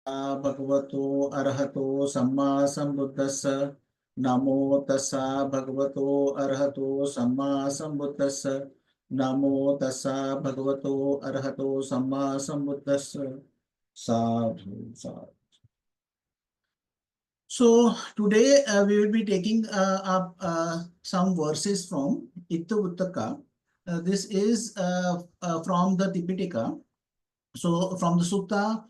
Bhagavato Arahato Samma Sambuddhassa Namo Tassa Bhagavato Arahato Samma Sambuddhassa Namo Tassa Bhagavato Arahato Samma Sambuddhassa Sadhu Sadhu. So today we will be taking up some verses from Itivuttaka. This is from the Tipitaka. So from the sutta,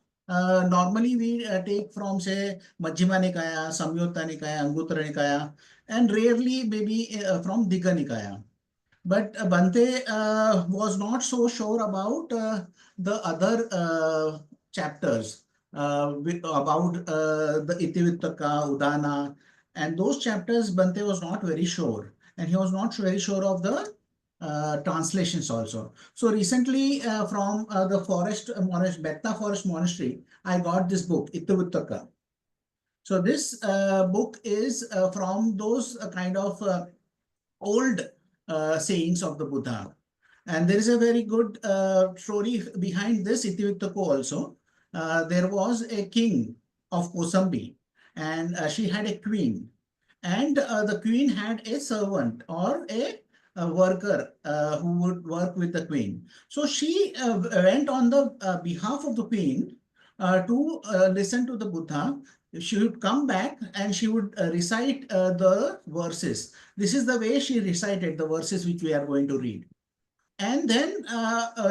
normally we take from say Majjhima Nikaya, Saṃyutta Nikāya, Anguttara Nikāya, and rarely maybe from Digha Nikāya. But Bhante was not so sure about the other chapters about the Itivuttaka, Udana, and those chapters Bhante was not very sure, and he was not very sure of the translations also. So recently from the forest monastery, Betta Forest Monastery, I got this book, Itivuttaka. So this book is from those kind of old sayings of the Buddha. And there is a very good story behind this Itivuttaka also. There was a king of Kosambi, and she had a queen. And the queen had a servant or a worker who would work with the queen. So she went on the behalf of the queen to listen to the Buddha. She would come back and she would recite the verses. This is the way she recited the verses which we are going to read. And then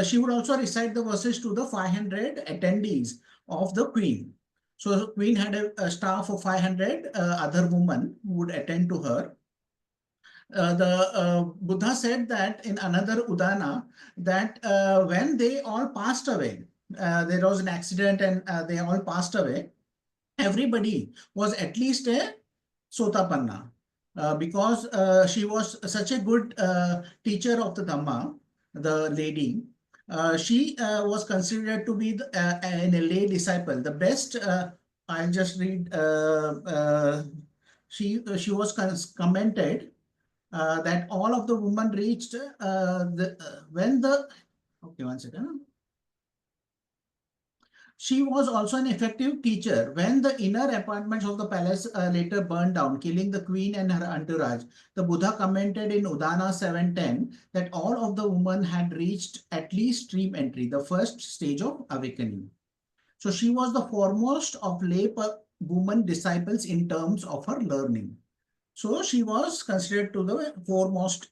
she would also recite the verses to the 500 attendees of the queen. So the queen had a staff of 500 other women who would attend to her. The Buddha said that in another Udana that when they all passed away, there was an accident and they all passed away, everybody was at least a Sotapanna because she was such a good teacher of the Dhamma, the lady. She was considered to be a lay disciple, the best. I'll just read. She was commented that all of the women reached when the okay, one second. She was also an effective teacher when the inner apartments of the palace later burned down, killing the queen and her entourage. The Buddha commented in Udana 7:10 that all of the women had reached at least stream entry, the first stage of awakening. So she was the foremost of lay woman disciples in terms of her learning. So she was considered to the foremost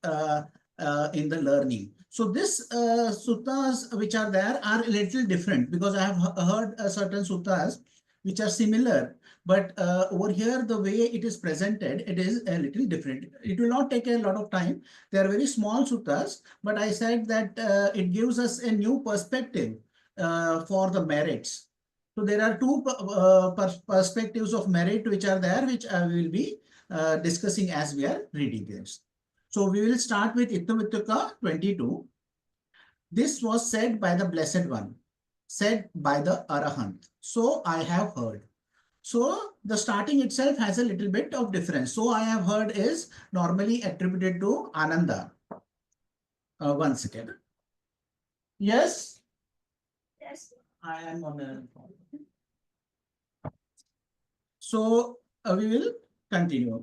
in the learning. So this suttas which are there are a little different because I have heard certain suttas which are similar, but over here the way it is presented, it is a little different. It will not take a lot of time. They are very small suttas, but I said that it gives us a new perspective for the merits. So there are two perspectives of merit which are there, which I will be discussing as we are reading this. So we will start with Itivuttaka 22. This was said by the Blessed One, said by the Arahant. So I have heard. So the starting itself has a little bit of difference. So I have heard is normally attributed to Ananda. One second. Yes? Yes. I am on a phone. So we will continue.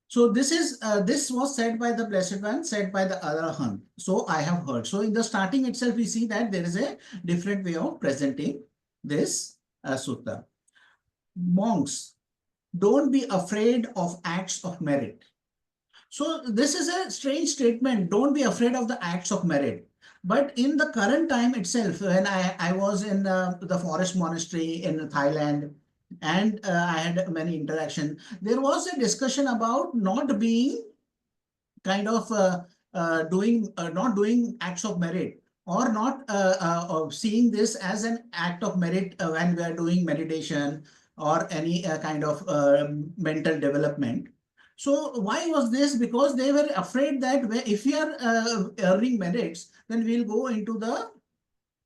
So this was said by the Blessed One, said by the Arahant. So I have heard. So in the starting itself, we see that there is a different way of presenting this sutta. Monks, don't be afraid of acts of merit. So this is a strange statement. Don't be afraid of the acts of merit. But in the current time itself, when I was in the forest monastery in Thailand, and I had many interactions, there was a discussion about not being kind of not doing acts of merit or not seeing this as an act of merit when we are doing meditation or any kind of mental development. So why was this? Because they were afraid that if we are earning merits, then we'll go into the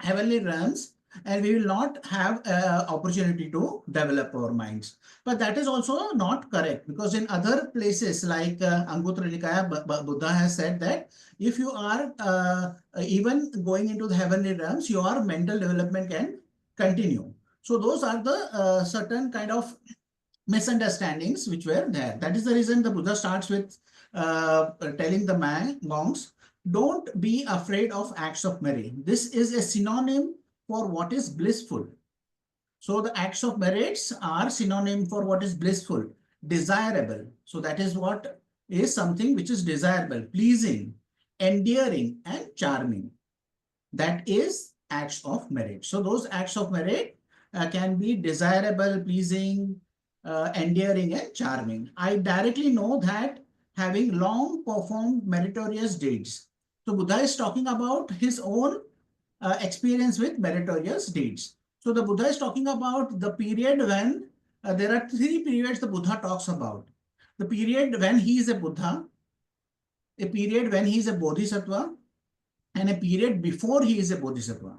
heavenly realms and we will not have opportunity to develop our minds. But that is also not correct, because in other places like Anguttara Nikāya, Buddha has said that if you are even going into the heavenly realms, your mental development can continue. So those are the certain kind of misunderstandings which were there. That is the reason the Buddha starts with telling the monks, don't be afraid of acts of merit. This is a synonym for what is blissful. So the acts of merits are synonym for what is blissful, desirable. So that is what is something which is desirable, pleasing, endearing, and charming. That is acts of merit. So those acts of merit can be desirable, pleasing, endearing, and charming. I directly know that having long performed meritorious deeds. So Buddha is talking about his own experience with meritorious deeds. So the Buddha is talking about the period when there are three periods the Buddha talks about. The period when he is a Buddha, a period when he is a Bodhisattva, and a period before he is a Bodhisattva.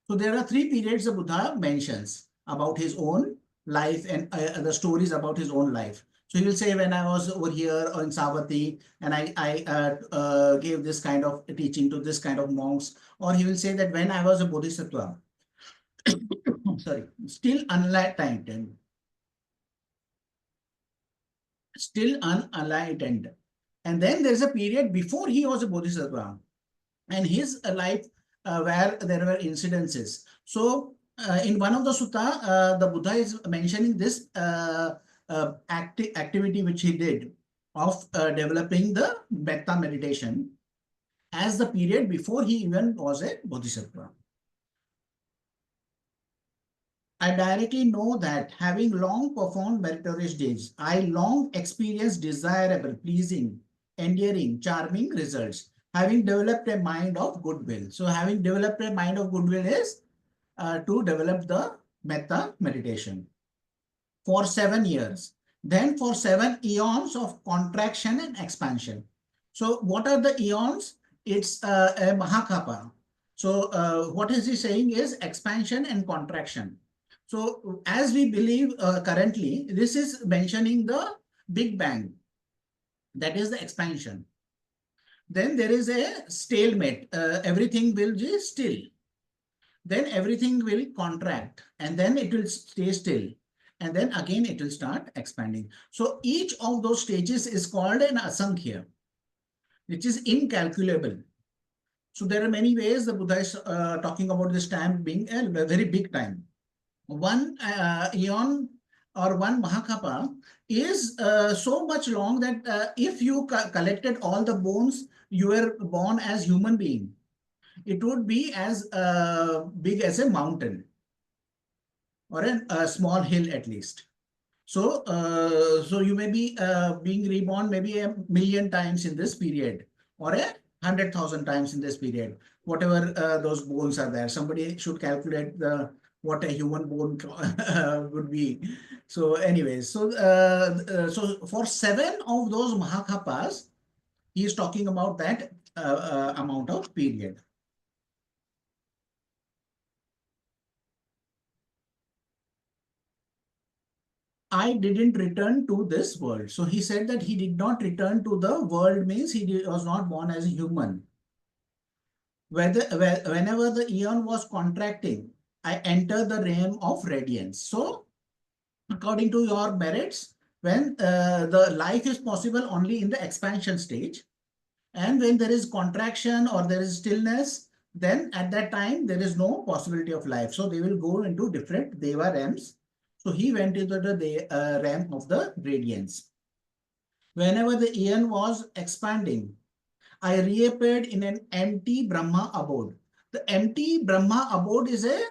So there are three periods the Buddha mentions about his own life and the stories about his own life. So he will say, when I was over here in Savatthi and I gave this kind of teaching to this kind of monks, or he will say that when I was a Bodhisattva, sorry, still unenlightened, And then there's a period before he was a Bodhisattva and his life where there were incidences. So in one of the sutta, the Buddha is mentioning this activity which he did of developing the metta meditation as the period before he even was a Bodhisattva. I directly know that having long performed meritorious deeds, I long experienced desirable, pleasing, endearing, charming results, having developed a mind of goodwill. So having developed a mind of goodwill is to develop the metta meditation for 7 years. Then for 7 eons of contraction and expansion. So what are the eons? It's a Mahakapa. So what is he saying is expansion and contraction. So as we believe currently, this is mentioning the Big Bang. That is the expansion. Then there is a stalemate. Everything will be still. Then everything will contract and then it will stay still. And then again, it will start expanding. So each of those stages is called an asankhya, which is incalculable. So there are many ways the Buddha is talking about this time being a very big time. One eon or one Mahakapa is so much long that if you collected all the bones, you were born as human being, it would be as big as a mountain or a small hill at least. So, so you may be being reborn maybe 1,000,000 times in this period or 100,000 times in this period, whatever those bones are there. Somebody should calculate what a human bone would be. So anyways, so for 7 of those Mahakapas, he is talking about that amount of period. I didn't return to this world. So he said that he did not return to the world means he was not born as a human. Whenever the eon was contracting, I entered the realm of radiance. So according to your merits, when the life is possible only in the expansion stage, and when there is contraction or there is stillness, then at that time, there is no possibility of life. So they will go into different Deva realms. So he went into the realm of the radiance. Whenever the eon was expanding, I reappeared in an empty Brahma abode. The empty Brahma abode is a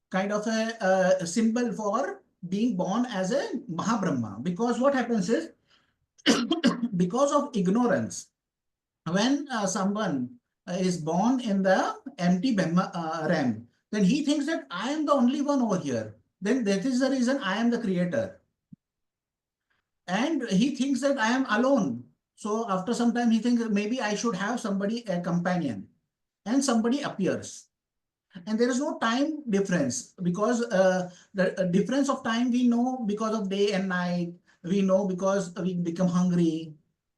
kind of a symbol for being born as a Mahabrahma. Because what happens is, because of ignorance, when someone is born in the empty Brahma realm, then he thinks that I am the only one over here. Then that is the reason I am the creator. And he thinks that I am alone. So after some time, he thinks maybe I should have somebody, a companion. And somebody appears. And there is no time difference because the difference of time we know because of day and night. We know because we become hungry.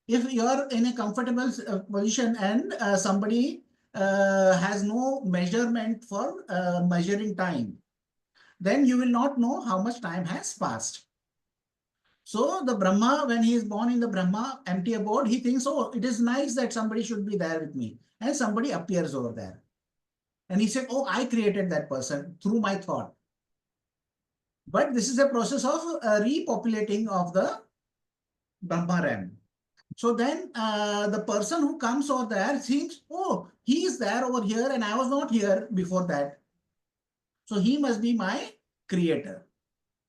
If you are in a comfortable position and somebody has no measurement for measuring time, then you will not know how much time has passed. So the Brahma, when he is born in the Brahma empty abode, he thinks, oh, it is nice that somebody should be there with me. And somebody appears over there. And he said, oh, I created that person through my thought. But this is a process of repopulating of the Brahma realm. So then the person who comes over there thinks, oh, he is there over here and I was not here before that. So he must be my creator.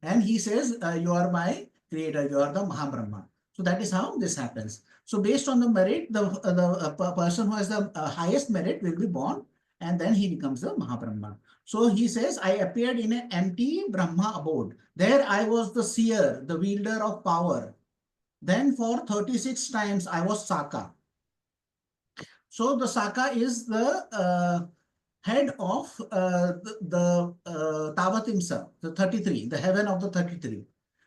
And he says, you are my creator, you are the Mahabrahma. So that is how this happens. So based on the merit, the person who has the highest merit will be born, and then he becomes the Mahabrahma. So he says, I appeared in an empty Brahma abode. There I was the seer, the wielder of power. Then for 36 times I was Saka. So the Saka is the head of the Tavatimsa, the 33, the heaven of the 33.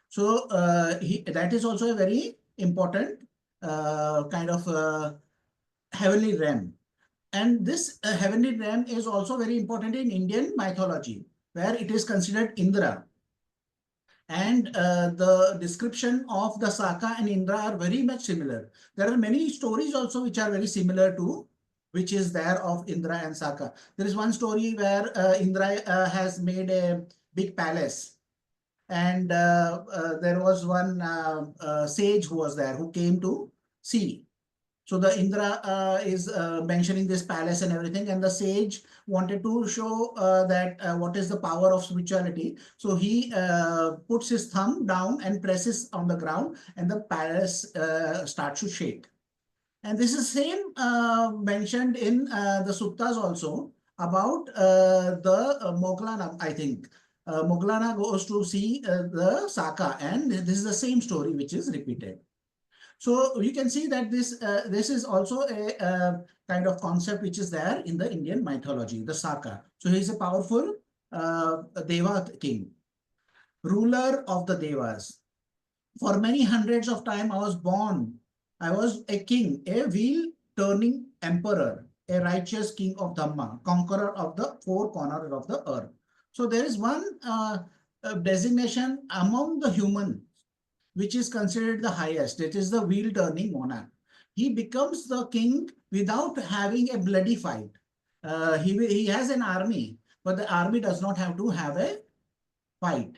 So that is also a very important kind of heavenly realm. And this heavenly realm is also very important in Indian mythology, where it is considered Indra. And the description of the Saka and Indra are very much similar. There are many stories also which are very similar to which is there of Indra and Saka. There is one story where Indra has made a big palace, and there was one sage who was there who came to see. So the Indra is mentioning this palace and everything, and the sage wanted to show that what is the power of spirituality. So he puts his thumb down and presses on the ground, and the palace starts to shake. And this is same mentioned in the suttas also about the Moglana, I think. Moglana goes to see the Saka, and this is the same story which is repeated. So you can see that this is also a kind of concept which is there in the Indian mythology, the Saka. So he is a powerful Deva king, ruler of the Devas. For many hundreds of time I was born. I was a king, a wheel-turning emperor, a righteous king of Dhamma, conqueror of the four corners of the earth. So there is one designation among the human which is considered the highest. It is the wheel-turning monarch. He becomes the king without having a bloody fight. He has an army, but the army does not have to have a fight.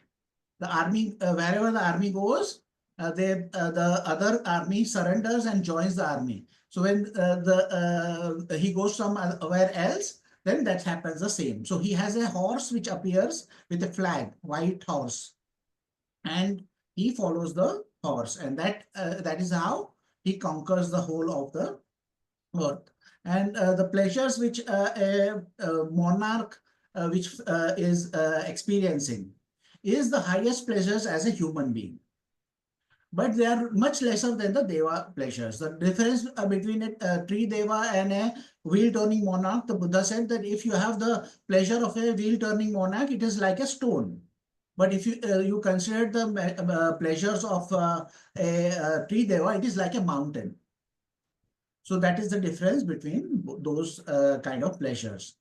The army, wherever the army goes, the other army surrenders and joins the army. So when he goes somewhere else, then that happens the same. So he has a horse which appears with a flag, white horse, and he follows the horse, and that is how he conquers the whole of the earth. And the pleasures which a monarch which is experiencing is the highest pleasures as a human being. But they are much lesser than the Deva pleasures. The difference between a tree Deva and a wheel-turning monarch, the Buddha said that if you have the pleasure of a wheel-turning monarch, it is like a stone. But if you consider the pleasures of a tree Deva, it is like a mountain. So that is the difference between those kind of pleasures.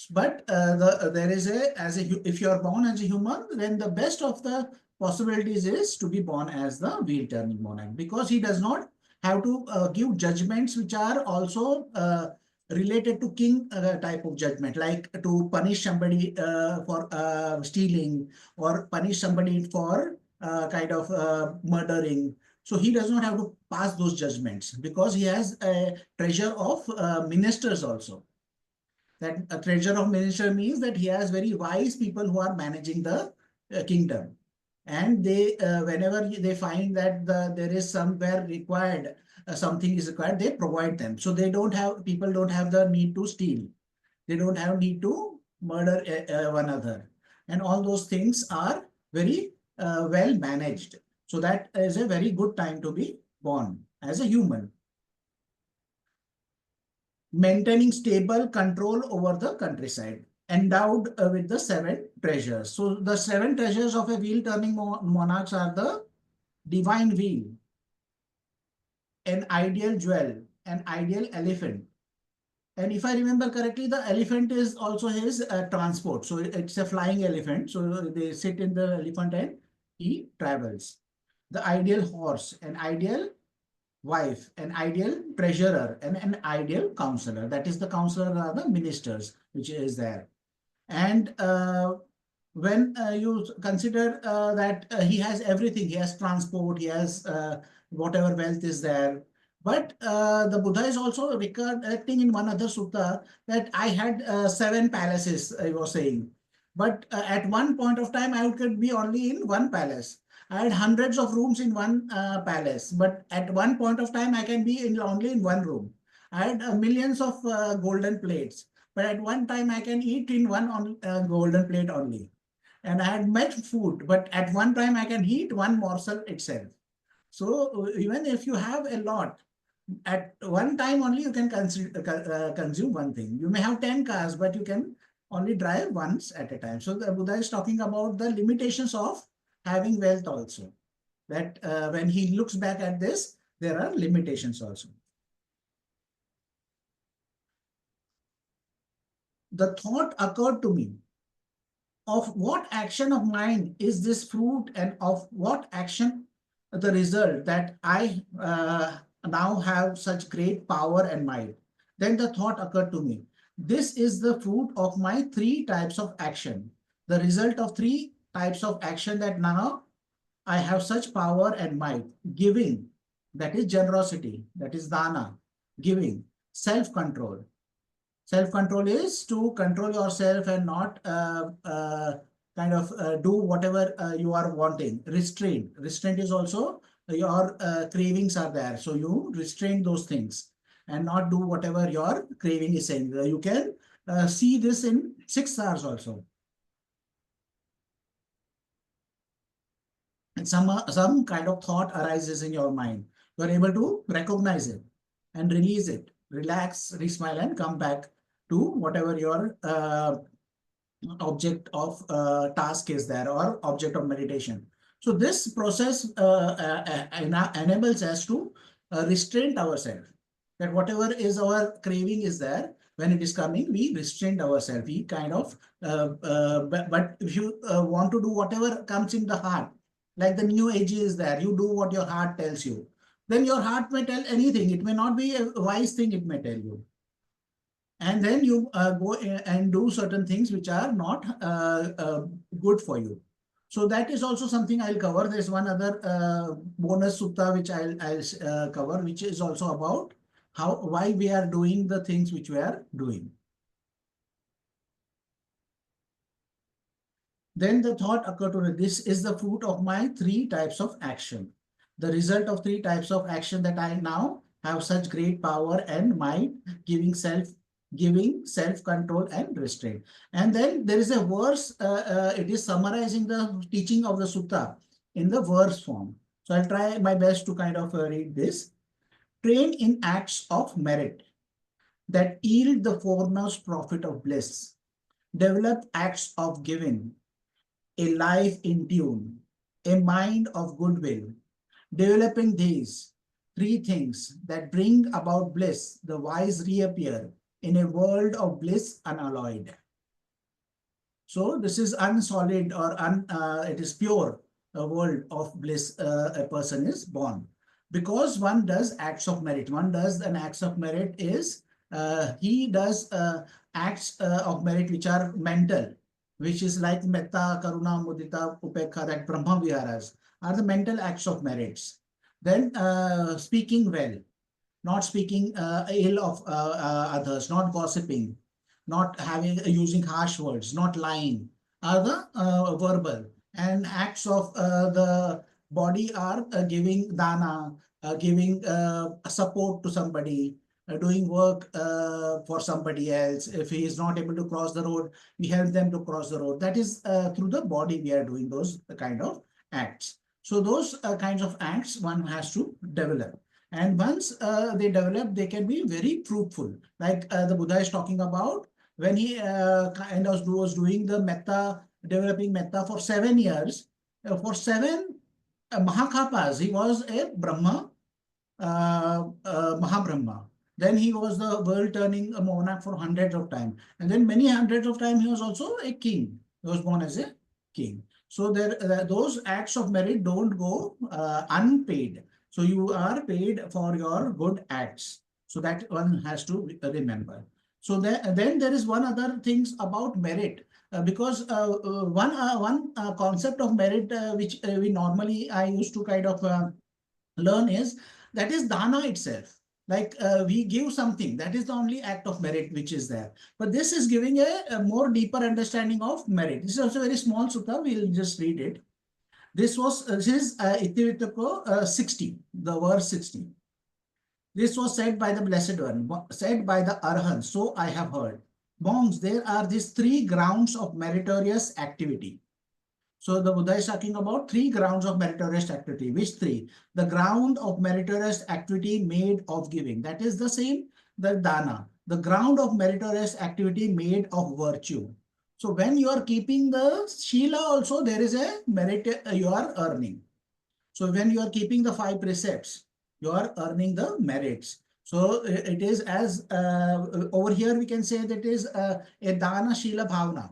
But there is if you are born as a human, then the best of the possibilities is to be born as the wheel-turning monarch, because he does not have to give judgments which are also related to king type of judgment, like to punish somebody for stealing, or punish somebody for kind of murdering. So he does not have to pass those judgments, because he has a treasure of ministers also. That a treasure of minister means that he has very wise people who are managing the kingdom. And they, whenever they find that there is somewhere required, something is required, they provide them. So people don't have the need to steal. They don't have need to murder one another. And all those things are very well managed. So that is a very good time to be born as a human. Maintaining stable control over the countryside, endowed with the 7 treasures. So the 7 treasures of a wheel-turning monarchs are the divine wheel, an ideal jewel, an ideal elephant, And if I remember correctly, the elephant is also his transport. So it's a flying elephant. So they sit in the elephant and he travels. The ideal horse, an ideal wife, an ideal treasurer, and an ideal counselor. That is, the counselor are the ministers, which is there. And when you consider that he has everything, he has transport, he has whatever wealth is there. But the Buddha is also recollecting in one other sutta that I had 7 palaces, I was saying. But at one point of time, I could be only in one palace. I had hundreds of rooms in one palace, but at one point of time, I can be only in one room. I had millions of golden plates, but at one time I can eat in one golden plate only. And I had much food, but at one time I can eat one morsel itself. So even if you have a lot, at one time only you can consume one thing. You may have 10 cars, but you can only drive once at a time. So the Buddha is talking about the limitations of having wealth also. That when he looks back at this, there are limitations also. The thought occurred to me, of what action of mine is this fruit, and of what action the result, that I now have such great power and might. Then the thought occurred to me, this is the fruit of my 3 types of action, the result of 3 types of action, that now I have such power and might. Giving, that is generosity, that is dana, giving. Self-control. Self-control is to control yourself and not do whatever you are wanting. Restraint. Restraint is also your cravings are there. So you restrain those things and not do whatever your craving is saying. You can see this in 6 hours also. And some kind of thought arises in your mind. You are able to recognize it and release it. Relax, re-smile, and come back to whatever your object of task is there, or object of meditation. So this process enables us to restrain ourselves. That whatever is our craving is there, when it is coming, we restrain ourselves. We kind of, but if you want to do whatever comes in the heart, like the new age is there, you do what your heart tells you. Then your heart may tell anything. It may not be a wise thing, it may tell you. And then you go and do certain things which are not good for you. So that is also something I'll cover. There's one other bonus sutta which I'll cover, which is also about why we are doing the things which we are doing. Then the thought occurred to me, this is the fruit of my 3 types of action. The result of 3 types of action, that I now have such great power and might, giving, self-control, and restraint. And then there is a verse, it is summarizing the teaching of the sutta in the verse form. So I'll try my best to kind of read this. Train in acts of merit that yield the foremost profit of bliss. Develop acts of giving, a life in tune, a mind of goodwill. Developing these 3 things that bring about bliss, the wise reappear in a world of bliss unalloyed. So this is unsolid, or it is pure, a world of bliss. A person is born because one does acts of merit. One does an acts of merit is he does acts of merit which are mental, which is like metta, karuna, mudita, upekha, that Brahma Viharas are the mental acts of merits. Then speaking well, not speaking ill of others, not gossiping, not using harsh words, not lying, are the verbal. And acts of the body are giving dana, giving support to somebody, doing work for somebody else. If he is not able to cross the road, we help them to cross the road. That is through the body we are doing those kind of acts. So those kinds of acts one has to develop. And once they develop, they can be very fruitful. Like the Buddha is talking about when he was doing the metta, developing metta for 7 years. For 7 Mahakapas, he was a Brahma, Mahabrahma. Then he was the world-turning monarch for hundreds of times. And then many hundreds of times he was also a king. He was born as a king. So those acts of merit don't go unpaid. So you are paid for your good acts. So that one has to remember. So then there is one other things about merit. Because one concept of merit which we normally I used to kind of learn is that is dana itself. Like we give something, that is the only act of merit which is there. But this is giving a more deeper understanding of merit. This is also a very small sutta. We'll just read it. This is Itivuttaka 60, the verse 60. This was said by the Blessed One, said by the Arhants, so I have heard. Monks, there are these three grounds of meritorious activity. So the Buddha is talking about three grounds of meritorious activity. Which three? The ground of meritorious activity made of giving. That is the same, the dana. The ground of meritorious activity made of virtue. So when you are keeping the Shila also, there is a merit you are earning. So when you are keeping the 5 precepts, you are earning the merits. So it is as over here we can say that is a dana Shila bhavana.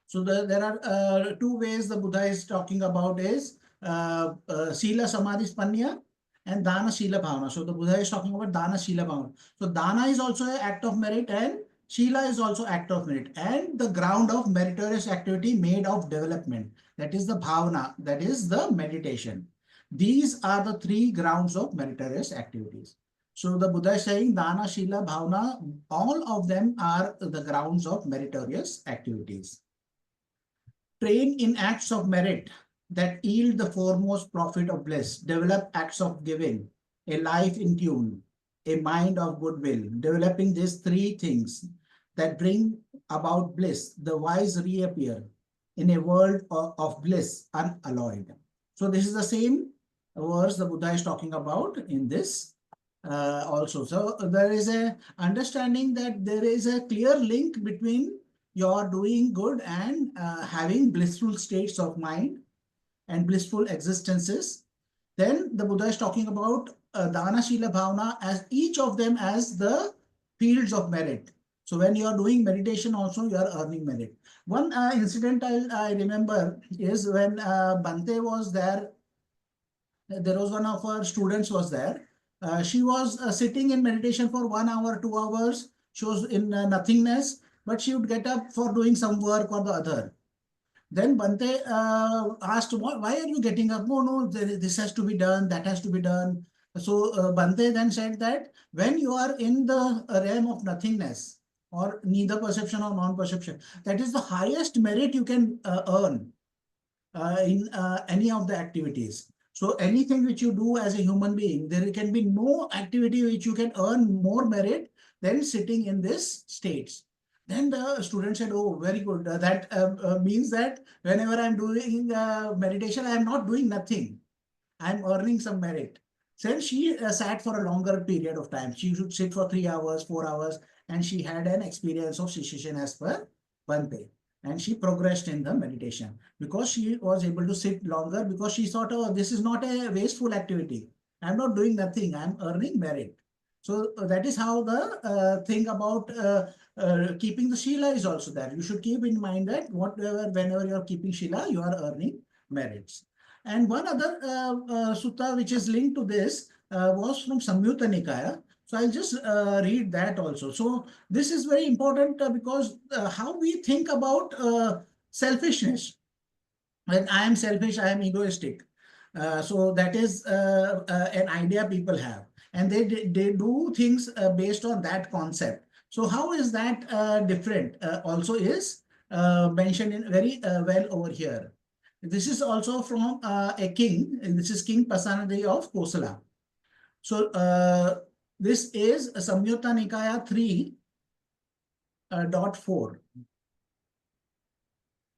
So there are two ways the Buddha is talking about is Sila Samadhi Spanya and Dana Shila Bhavana. So the Buddha is talking about Dana Shila Bhavana. So Dana is also an act of merit and Shila is also act of merit and the ground of meritorious activity made of development. That is the Bhavana, that is the meditation. These are the three grounds of meritorious activities. So the Buddha is saying Dana, Shila, Bhavana, all of them are the grounds of meritorious activities. Train in acts of merit that yield the foremost profit of bliss. Develop acts of giving, a life in tune, a mind of goodwill. Developing these three things that bring about bliss, the wise reappear in a world of bliss unalloyed. So this is the same verse the Buddha is talking about in this also. So there is a understanding that there is a clear link between you're doing good and having blissful states of mind and blissful existences. Then the Buddha is talking about Dana, Shila, Bhavana as each of them as the fields of merit. So when you are doing meditation also, you are earning merit. One incident I remember is when Bhante was there. There was one of our students was there. She was sitting in meditation for 1 hour, 2 hours. She was in nothingness, but she would get up for doing some work or the other. Then Bhante asked, why are you getting up? No, this has to be done, that has to be done. So Bhante then said that when you are in the realm of nothingness or neither perception or non-perception, that is the highest merit you can earn in any of the activities. So anything which you do as a human being, there can be no activity which you can earn more merit than sitting in this states. Then the student said, oh, very good. That means that whenever I'm doing meditation, I'm not doing nothing. I'm earning some merit. Then she sat for a longer period of time. She should sit for 3 hours, 4 hours, and she had an experience of cessation as per Bhante. And she progressed in the meditation because she was able to sit longer because she thought, oh, this is not a wasteful activity. I'm not doing nothing. I'm earning merit. So that is how the thing about keeping the Shila is also there. You should keep in mind that whenever you are keeping Shila, you are earning merits. And one other sutta which is linked to this was from Saṃyutta Nikāya. So I'll just read that also. So this is very important because how we think about selfishness. When I am selfish, I am egoistic. So that is an idea people have. And they do things based on that concept. So how is that different? Also is mentioned in very well over here. This is also from a king, and this is King Pasenadi of Kosala. So this is Saṃyutta Nikāya 3.4.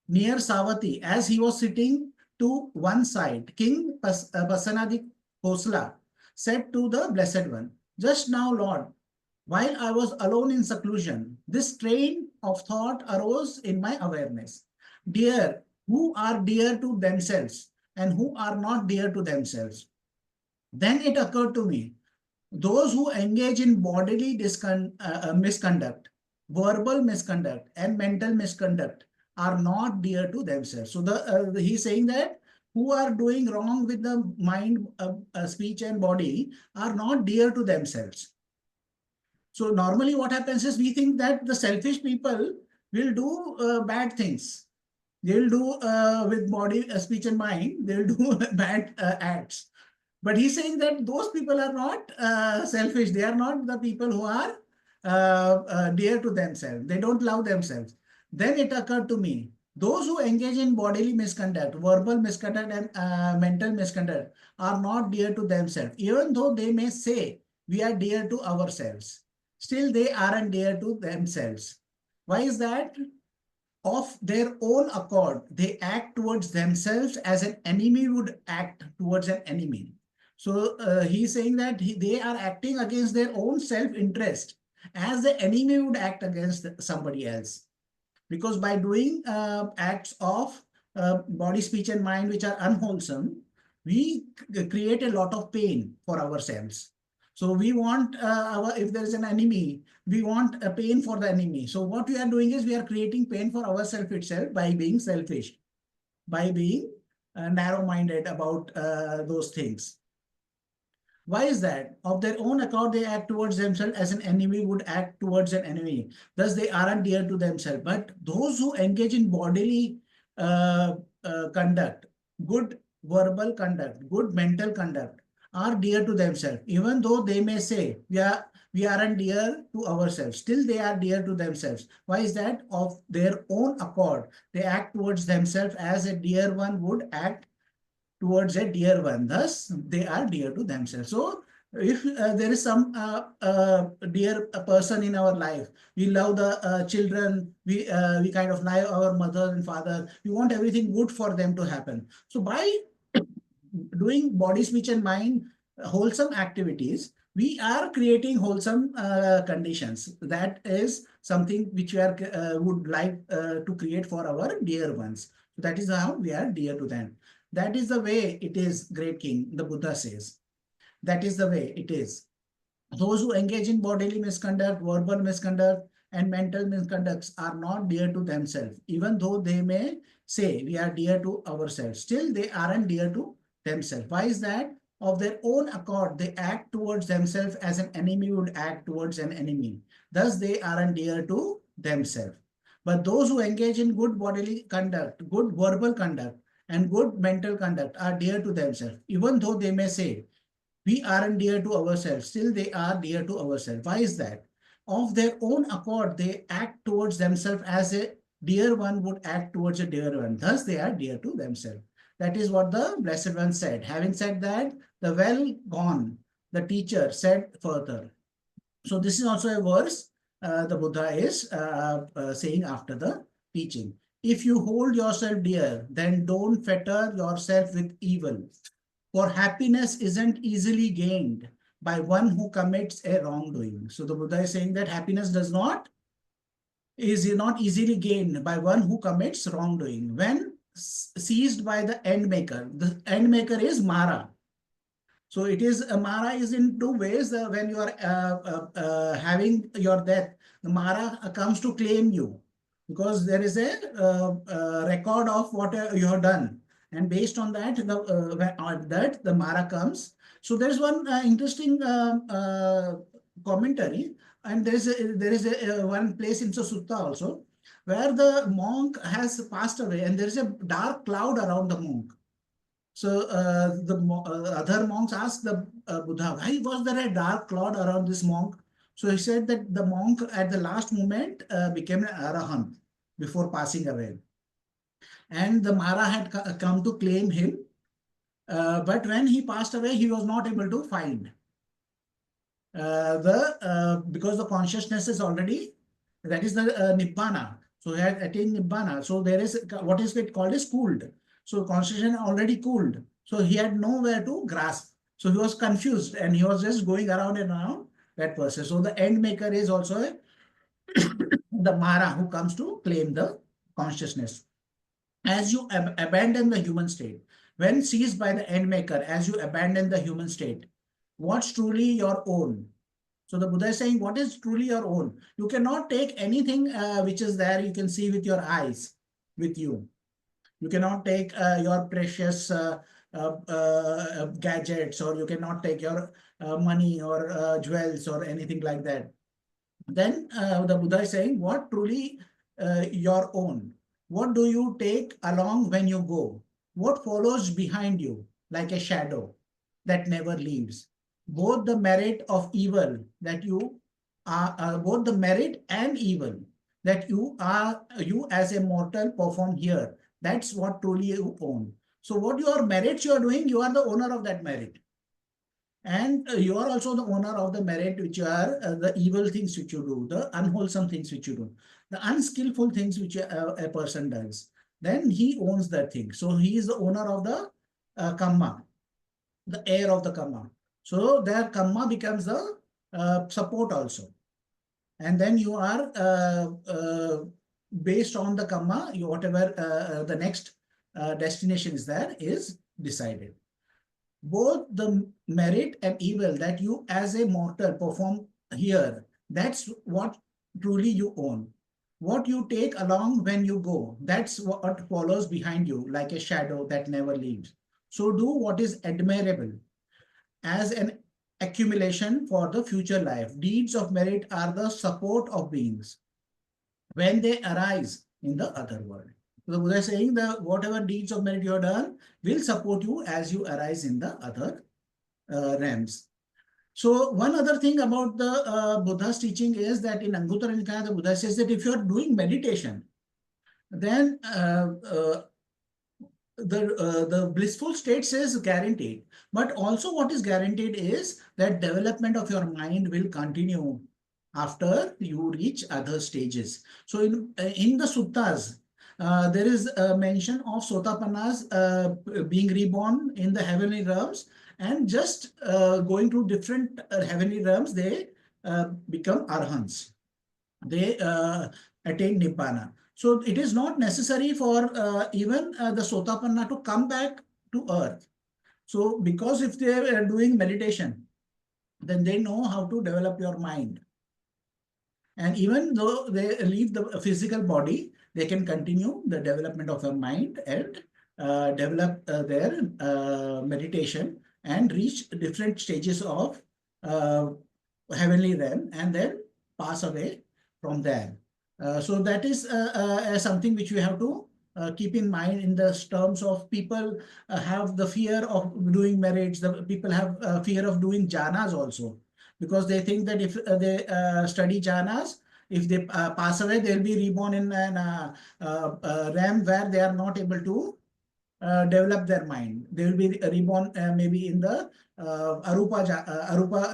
Near Savatthi, as he was sitting to one side, King Pasenadi Kosala said to the Blessed One, just now, Lord, while I was alone in seclusion, this train of thought arose in my awareness. Dear, who are dear to themselves and who are not dear to themselves. Then it occurred to me, those who engage in bodily misconduct, verbal misconduct, and mental misconduct are not dear to themselves. So he's saying that who are doing wrong with the mind, speech, and body are not dear to themselves. So normally what happens is we think that the selfish people will do bad things. They'll do with body, speech, and mind, they'll do bad acts. But he's saying that those people are not selfish. They are not the people who are dear to themselves. They don't love themselves. Then it occurred to me, those who engage in bodily misconduct, verbal misconduct, and mental misconduct are not dear to themselves. Even though they may say we are dear to ourselves, still they aren't dear to themselves. Why is that? Of their own accord, they act towards themselves as an enemy would act towards an enemy. So he's saying that they are acting against their own self-interest as the enemy would act against somebody else. Because by doing acts of body, speech, and mind which are unwholesome, we create a lot of pain for ourselves. So we want if there is an enemy, we want a pain for the enemy. So what we are doing is we are creating pain for ourselves itself by being selfish, by being narrow-minded about those things. Why is that? Of their own accord, they act towards themselves as an enemy would act towards an enemy. Thus, they aren't dear to themselves. But those who engage in bodily conduct, good verbal conduct, good mental conduct, are dear to themselves. Even though they may say, we aren't dear to ourselves, still they are dear to themselves. Why is that? Of their own accord, they act towards themselves as a dear one would act towards a dear one. Thus, they are dear to themselves. So, if there is some dear person in our life, we love the children, we kind of like our mother and father, we want everything good for them to happen. So, by doing body, speech, and mind wholesome activities, we are creating wholesome conditions. That is something which we are would like to create for our dear ones. That is how we are dear to them. That is the way it is, great king, the Buddha says. That is the way it is. Those who engage in bodily misconduct, verbal misconduct, and mental misconducts are not dear to themselves. Even though they may say we are dear to ourselves, still they aren't dear to themselves. Why is that? Of their own accord, they act towards themselves as an enemy would act towards an enemy. Thus, they aren't dear to themselves. But those who engage in good bodily conduct, good verbal conduct, and good mental conduct are dear to themselves, even though they may say, we aren't dear to ourselves, still they are dear to ourselves. Why is that? Of their own accord, they act towards themselves as a dear one would act towards a dear one. Thus, they are dear to themselves. That is what the Blessed One said. Having said that, the well gone, the teacher said further. So this is also a verse the Buddha is saying after the teaching. If you hold yourself dear, then don't fetter yourself with evil. For happiness isn't easily gained by one who commits a wrongdoing. So the Buddha is saying that happiness is not easily gained by one who commits wrongdoing. When seized by the end maker is Mara. So it is Mara is in two ways. When you are having your death, the Mara comes to claim you because there is a record of what you have done. And based on that, the Mara comes. So there's one interesting commentary, and there is one place in the Sutta also, where the monk has passed away, and there is a dark cloud around the monk. So the other monks asked the Buddha, why was there a dark cloud around this monk? So he said that the monk at the last moment became an arahant before passing away. And the Mara had come to claim him. But when he passed away, he was not able to find because the consciousness is already, that is the Nibbana. So he had attained Nibbana. So there is what is it called is cooled. So consciousness already cooled. So he had nowhere to grasp. So he was confused and he was just going around and around that person. So the end maker is also the Mara who comes to claim the consciousness. As you abandon the human state, when seized by the end maker, as you abandon the human state, what's truly your own. So the Buddha is saying, what is truly your own? You cannot take anything which is there, you can see with your eyes, with you. You cannot take your precious gadgets, or you cannot take your money or jewels or anything like that. Then the Buddha is saying, what truly your own? What do you take along when you go? What follows behind you like a shadow that never leaves? Both the merit of evil that you are, both the merit and evil that you are, you as a mortal perform here. That's what truly you own. So what your merits you are doing, you are the owner of that merit. And you are also the owner of the merit, which are the evil things which you do, the unwholesome things which you do, the unskillful things which a person does. Then he owns that thing. So he is the owner of the karma, the heir of the karma. So their karma becomes the support also. And then you are based on the karma, you, whatever the next destination is there is decided. Both the merit and evil that you as a mortal perform here, that's what truly you own. What you take along when you go, that's what follows behind you like a shadow that never leaves. So do what is admirable as an accumulation for the future life. Deeds of merit are the support of beings when they arise in the other world. So the Buddha is saying that whatever deeds of merit you have done will support you as you arise in the other realms. So one other thing about the Buddha's teaching is that in Anguttara Nikāya, the Buddha says that if you are doing meditation, then the blissful states is guaranteed. But also what is guaranteed is that development of your mind will continue after you reach other stages. So in the suttas, there is a mention of Sotapannas being reborn in the heavenly realms, and just going to different heavenly realms, they become arhants. They attain Nibbana. So it is not necessary for even the Sotapanna to come back to earth. So because if they are doing meditation, then they know how to develop your mind. And even though they leave the physical body, they can continue the development of their mind and develop their meditation and reach different stages of heavenly realm and then pass away from there. So that is something which we have to keep in mind in the terms of people have the fear of doing marriage. The people have fear of doing jhanas also, because they think that if they study jhanas, if they pass away, they'll be reborn in an realm where they are not able to develop their mind. They will be reborn maybe in the Arupa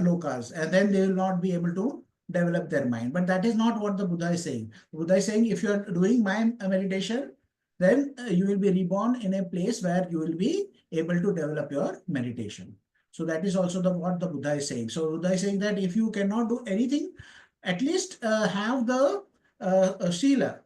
lokas, and then they will not be able to develop their mind. But that is not what the Buddha is saying. The Buddha is saying if you are doing mind meditation, then you will be reborn in a place where you will be able to develop your meditation. So that is also what the Buddha is saying. So Buddha is saying that if you cannot do anything, at least have the Shila.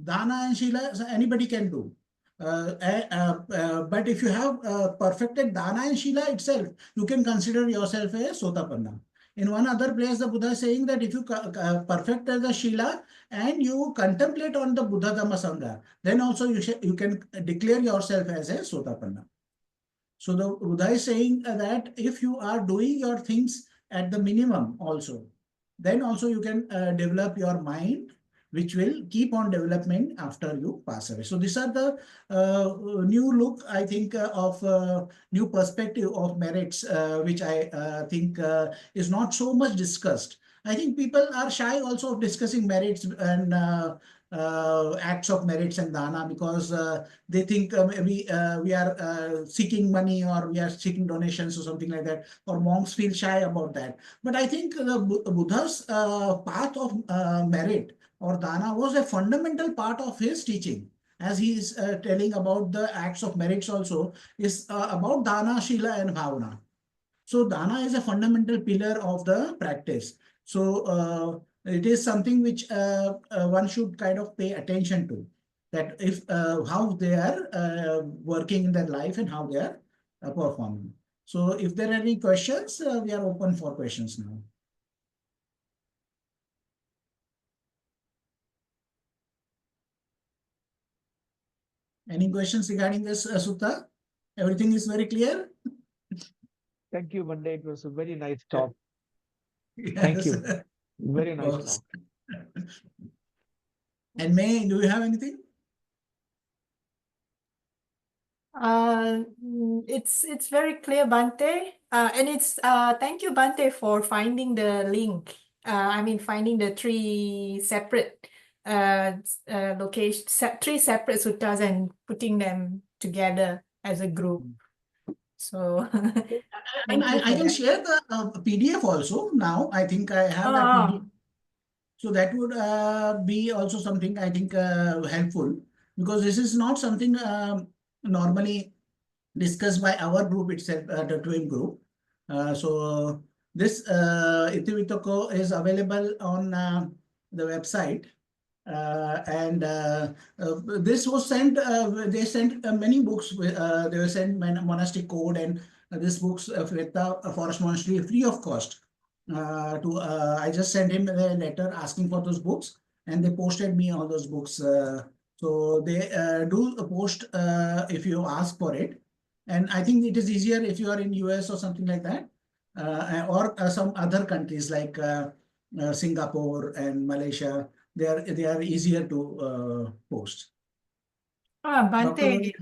Dana and Shila, so anybody can do. But if you have perfected Dana and Shila itself, you can consider yourself a Sotapanna. In one other place, the Buddha is saying that if you perfect the Shila and you contemplate on the Buddha Dhamma Sangha, then also you can declare yourself as a Sotapanna. So the Buddha is saying that if you are doing your things at the minimum also, then also you can develop your mind, which will keep on developing after you pass away. So these are the new look, I think, of new perspective of merits, which I think is not so much discussed. I think people are shy also of discussing merits and acts of merits and dana, because they think maybe we are seeking money, or we are seeking donations or something like that, or monks feel shy about that. But I think the Buddha's path of merit or dana was a fundamental part of his teaching. As he is telling about the acts of merits also, is about dana, shila and bhavana. So dana is a fundamental pillar of the practice. So it is something which one should kind of pay attention to, that if how they are working in their life and how they are performing. So if there are any questions, we are open for questions now. Any questions regarding this sutta? Everything is very clear? Thank you, Bhante. It was a very nice talk. Yes. Thank you. Very nice Okay. talk. And May, do you have anything? It's very clear, Bhante. And it's thank you, Bhante, for finding the link. I mean, finding the three separate three separate suttas and putting them together as a group. So And thank you I for can that. share the PDF also now. I think I have that PDF. So that would be also something I think helpful, because this is not something normally discussed by our group itself, the twin group. So this Itivuttaka is available on the website. This was sent, they sent many books, they were sent monastic code and this books with the forest monastery free of cost. I just sent him a letter asking for those books and they posted me all those books. So they do post if you ask for it. And I think it is easier if you are in US or something like that, or some other countries like Singapore and Malaysia. They are easier to post. Bhante.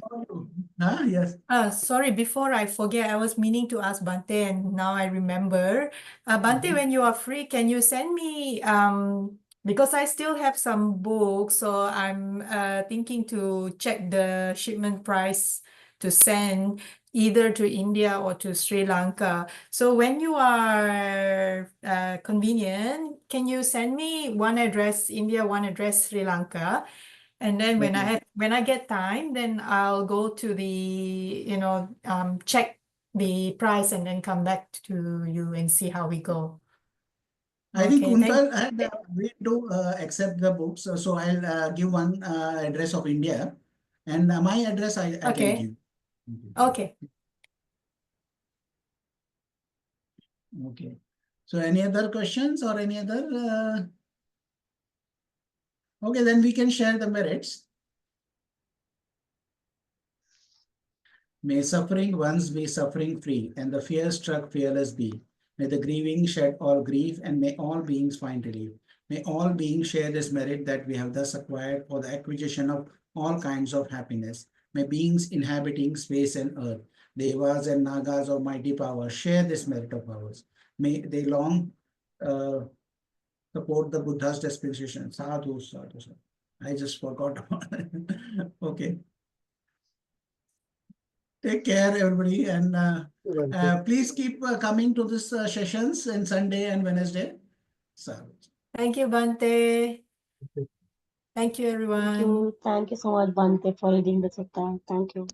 Yes. Sorry, before I forget, I was meaning to ask Bhante and now I remember. Bhante, when you are free, can you send me, because I still have some books, so I'm thinking to check the shipment price to send either to India or to Sri Lanka. So when you are convenient, can you send me one address India, one address Sri Lanka? And then when I get time, then I'll go to the, check the price and then come back to you and see how we go. I think Okay, Kuntal had agreed to accept the books, so I'll give one address of India, and my address I can give. Okay. Okay. So any other questions or any other? Okay, then we can share the merits. May suffering ones be suffering free, and the fear-struck fearless be. May the grieving shed all grief, and may all beings find relief. May all beings share this merit that we have thus acquired for the acquisition of all kinds of happiness. May beings inhabiting space and earth, devas and nagas of mighty power, share this merit of ours. May they long support the Buddha's dispensation. Sadhu, sadhu, sadhu. I just forgot about it. Okay. Take care, everybody, and please keep coming to this sessions in Sunday and Wednesday. Thank you, Bhante. Thank you, everyone. Thank you so much, Bhante, for reading the sutta. Thank you.